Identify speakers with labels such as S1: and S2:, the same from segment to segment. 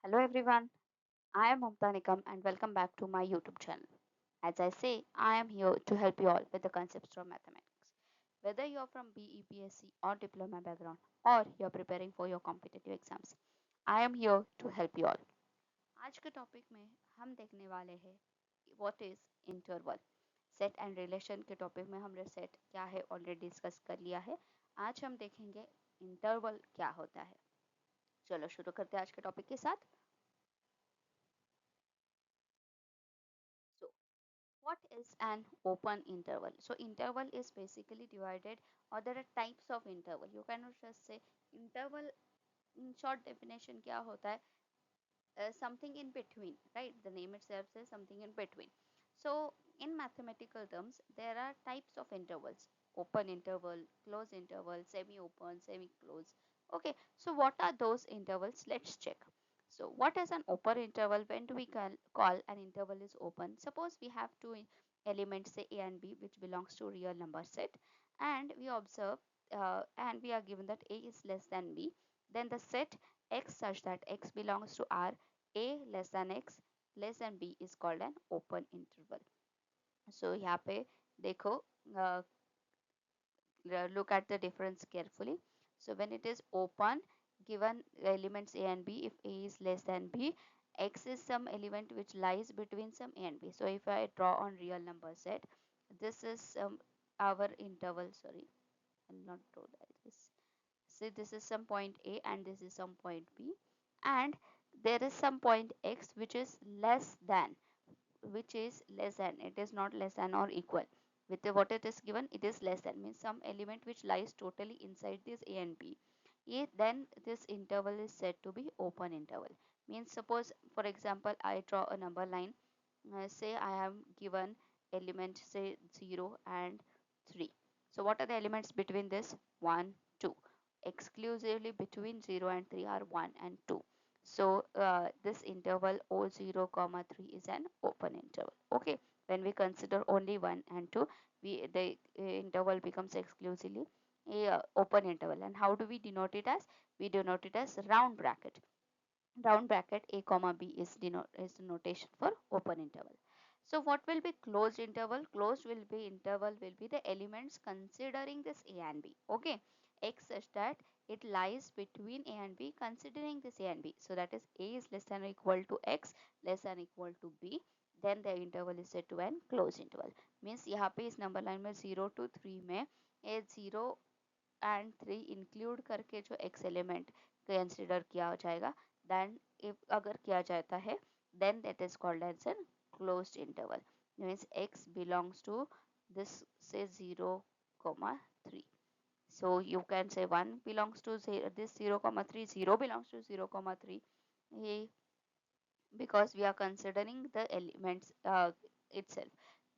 S1: Hello everyone, I am Mamta Nikam and welcome back to my YouTube channel. As I say, I am here to help you all with the concepts of mathematics. Whether you are from BE, BSc or diploma background or you are preparing for your competitive exams, I am here to help you all. आज के topic में हम देखने वाले हैं what is interval set and relation के topic में हमने सेट क्या है ऑलरेडी डिस्कस कर लिया है। आज हम देखेंगे इंटरवल क्या होता है। चलो शुरू करते हैं आज के टॉपिक के साथ। So what is an open interval? So interval is basically divided, or there are types of interval. You cannot just say interval. In short definition क्या होता है? Something in between, right? The name itself says something in between. So in mathematical terms there are types of intervals: open interval, close interval, semi open, semi close. Okay, so what are those intervals? Let's check. So what is an open interval? When do we call an interval is open? Suppose we have two elements, say a and b, which belongs to real number set, and we observe and we are given that a is less than b, then the set x such that x belongs to R, a less than x less than b is called an open interval. So यहाँ पे देखो, uh, look at the difference carefully. So when it is open, given elements a and b, if a is less than b, x is some element which lies between some a and b. So if I draw on real number set, this is our interval. Sorry, I'll not draw like this. See, this is some point a and this is some point b, and there is some point x which is less than, it is not less than or equal with the, what it is given, it is less than, means some element which lies totally inside this a and b. Then this interval is said to be open interval. Means suppose for example I draw a number line, say I have given element say 0 and 3. So what are the elements between this? 1, 2. Exclusively between 0 and 3 are 1 and 2. So this interval O0 comma 3 is an open interval. Okay, when we consider only 1 and 2, the interval becomes exclusively a open interval. And how do we denote it as? We denote it as round bracket. Round bracket a comma b is is the notation for open interval. So what will be closed interval? Closed will be interval will be the elements considering this a and b. Okay, x such that it lies between a and b considering this a and b. So that is a is less than or equal to x, less than or equal to b. Then the interval is said to an closed interval. Means यहाँ पे इस number line में 0 to 3 में ए 0 and 3 include करके जो x element consider किया जाएगा, then if अगर किया जाता है, then that is called as a closed interval. Means x belongs to this say 0 comma 3. So you can say 1 belongs to this 0 comma 3, 0 belongs to 0 comma 3, because we are considering the elements itself.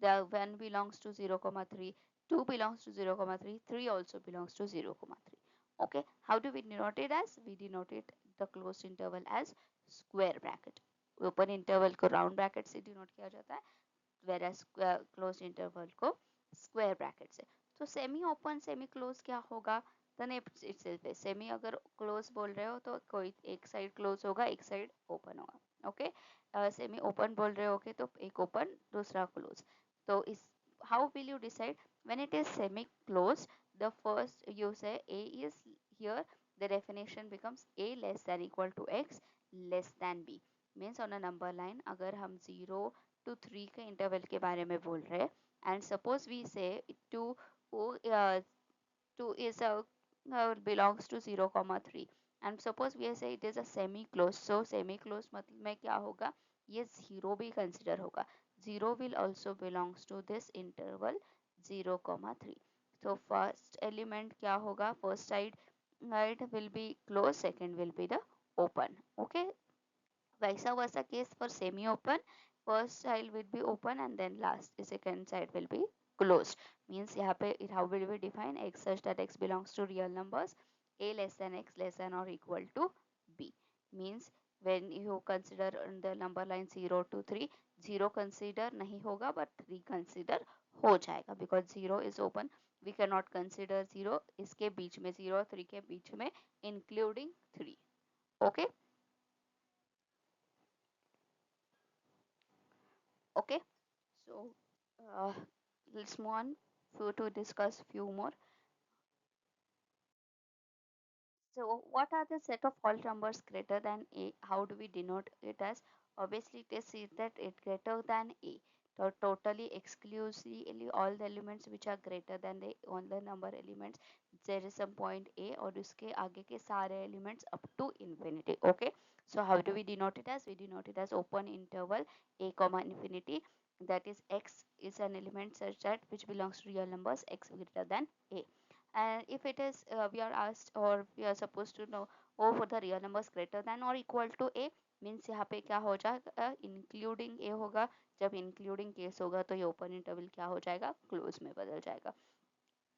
S1: The 1 belongs to 0 comma 3, 2 belongs to 0 comma 3, 3 also belongs to 0 comma 3. Okay, how do we denote it as? We denote it the closed interval as square bracket. Open interval को round bracket से denote किया जाता है, whereas close interval को square bracket से. तो semi open semi close क्या होगा? द नेम इटसेल्फ है. सेमी अगर क्लोज बोल रहे हो तो कोई एक साइड क्लोज होगा, एक साइड ओपन होगा. ओके, सेमी ओपन बोल रहे होगे तो एक ओपन दूसरा क्लोज. तो इस how will you decide? When it is semi closed, the first you say a is here, the definition becomes a less than equal to x less than b. Means on a number line अगर हम 0 to 3 के interval के बारे में बोल रहे हैं, and suppose we say 2 uh, 2 is a belongs to 0 comma 3, and suppose we say it is a semi close. So semi close मतलब में क्या होगा? ये 0 भी consider होगा. 0 will also belongs to this interval 0 comma 3. So first element क्या होगा? First side right will be close, second will be the open. Okay, वैसा वैसा case for semi open, first side will be open and then last second side will be closed. Means यहाँ पे how will we define? X such that x belongs to real numbers, a less than x less than or equal to b. Means when you consider the number line 0 to 3, 0 consider नहीं होगा but 3 consider हो जाएगा, because 0 is open. We cannot consider 0 इसके बीच में, 0 और 3 के बीच में including 3. Okay, Okay, so uh, let's move on to discuss few more. So what are the set of all numbers greater than a? How do we denote it as? Obviously, it is that it greater than a. So totally exclusively all the elements which are greater than the all the number elements, there is some point a और उसके आगे के सारे elements up to infinity. Okay. So how do we denote it as? We denote it as open interval a comma infinity. That is x is an element such that which belongs to real numbers x greater than a. And if it is we are asked or we are supposed to know o for the real numbers greater than or equal to a means यहाँ पे क्या हो जाएगा including ए होगा जब including case होगा तो ये ओपन इंटरवल क्या हो जाएगा क्लोज में बदल जाएगा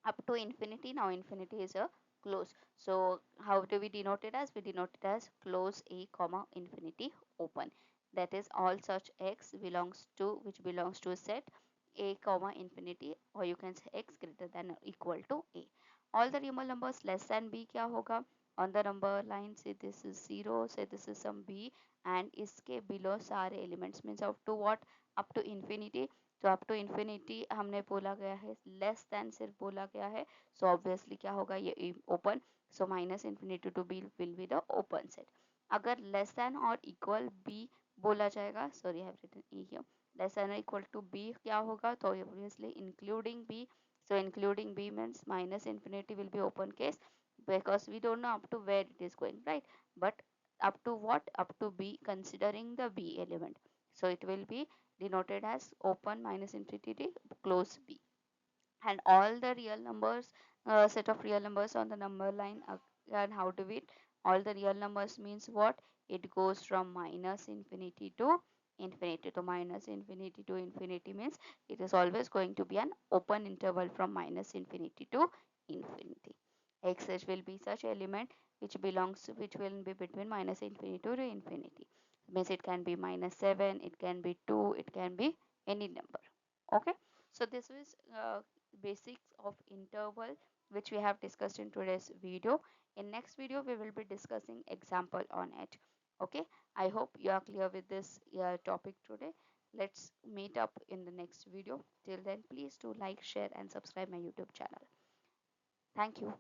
S1: up to infinity. Now infinity is a close, so how do we denote it as? We denote it as close a comma infinity open. That is all such x belongs to which belongs to a set a comma infinity, or you can say x greater than or equal to a. All the real numbers less than b क्या होगा? On the number line, say this is 0, say this is some b, and इसके below सारे elements means up to what? Up to infinity. तो up to infinity हमने बोला गया है, less than सिर्फ बोला गया है, सो ऑब्वियसली क्या होगा ये open, so minus infinity to B will be the open set. अगर लेस देन और इक्वल बी बोला जाएगा, sorry I have written E here, less than और इक्वल टू बी क्या होगा, तो obviously including B, so including b means minus infinity will be open case because we don't know up to where it is going, right? But up to what? Up to b considering the b element, so it will be denoted as open minus infinity close b. And all the real numbers, set of real numbers on the number line, and how do we, all the real numbers means what? It goes from minus infinity to infinity. To minus infinity to infinity means it is always going to be an open interval from minus infinity to infinity. X will be such element which will be between minus infinity to infinity. Means it can be minus 7, it can be 2, it can be any number. Okay, so this is basics of interval which we have discussed in today's video. In next video we will be discussing example on it. Okay, I hope you are clear with this topic today. Let's meet up in the next video. Till then, please do like, share and subscribe my YouTube channel. Thank you.